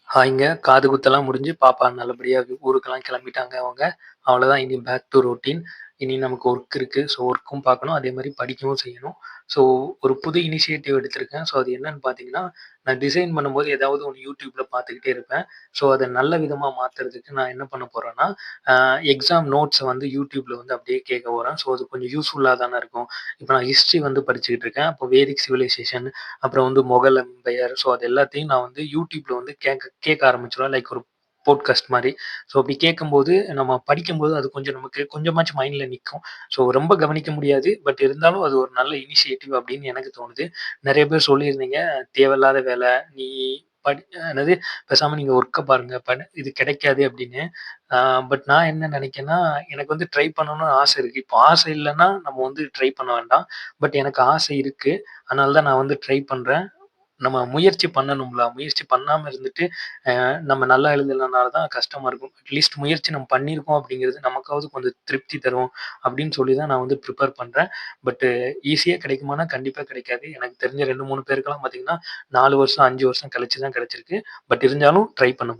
ஹாய்ங்க. காது குத்தெல்லாம் முடிஞ்சு பாப்பா நல்லபடியா ஊருக்கெல்லாம் கிளம்பிட்டாங்க அவங்க. அவ்வளோதான் இனி பேக் டூ ரொட்டீன். இனி நமக்கு ஒர்க் இருக்கு. ஸோ ஒர்க்கும் பார்க்கணும். அதே மாரி படிக்கவும் செய்யணும். ஸோ ஒரு புது இனிஷியேட்டிவ் எடுத்திருக்கேன். ஸோ அது என்னன்னு பார்த்தீங்கன்னா, நான் டிசைன் பண்ணும்போது ஏதாவது ஒண்ணு YouTubeல பார்த்துக்கிட்டே இருப்பேன். ஸோ அத நல்ல விதமா மாத்துறதுக்கு நான் என்ன பண்ண போறேன்னா, அ எக்ஸாம் நோட்ஸ வந்து YouTubeல வந்து அப்படியே கேட்க போறேன். ஸோ அது கொஞ்சம் யூஸ்ஃபுல்லா தானே இருக்கும். இப்ப நான் ஹிஸ்ட்ரி வந்து படிச்சுக்கிட்டு இருக்கேன். அப்போ வேதிக் சிவிலைசேஷன் அப்புறம் வந்து மொகல் எம்பையர். ஸோ அது எல்லாத்தையும் நான் வந்து YouTubeல வந்து கேட்க கேட்க ஆரம்பிச்சுருவேன். லைக் ஒரு போட்காஸ்ட் மாரி. ஸோ அப்படி கேட்கும்போது, நம்ம படிக்கும்போது அது கொஞ்சம் நமக்கு கொஞ்சமாச்சும் மைண்ட்ல நிக்கும். ஸோ ரொம்ப கவனிக்க முடியாது. பட் இருந்தாலும் அது ஒரு நல்ல இனிஷியேட்டிவ் அப்படின்னு எனக்கு தோணுது. நெறைய பேர் சொல்லியிருந்தீங்க, "தேவையில்லாத வேல. நீ படி என்னது பேசாம நீங்க ஒர்க்க பாருங்க. இது கிடைக்காது" அப்படின்னு. ஆ பட் நான் என்ன நெனைக்கிறேன்னா, எனக்கு வந்து ட்ரை பண்ணணும்னு ஆசை இருக்கு. இப்போ ஆசை இல்லன்னா, நம்ம வந்து ட்ரை பண்ண வேண்டாம். பட் எனக்கு ஆசை இருக்கு. அதனால தான் நான் வந்து ட்ரை பண்றேன். நம்ம முயற்சி பண்ணணும்ல. முயற்சி பண்ணாம இருந்துட்டு, நம்ம நல்லா எழுதலனால தான் கஷ்டமா இருக்கும். அட்லீஸ்ட் முயற்சி நம்ம பண்ணியிருக்கோம் அப்படிங்கிறது நமக்காவது கொஞ்சம் திருப்தி தரும் அப்படின்னு சொல்லி தான் நான் வந்து ப்ரிப்பேர் பண்றேன். பட் ஈஸியா கிடைக்குமானா கண்டிப்பா கிடைக்காது. எனக்கு தெரிஞ்ச 2, 3 பேருக்கெல்லாம் பார்த்தீங்கன்னா, 4 வருஷம், 5 வருஷம் கழிச்சு தான் கிடைச்சிருக்கு. பட் இருந்தாலும் ட்ரை பண்ண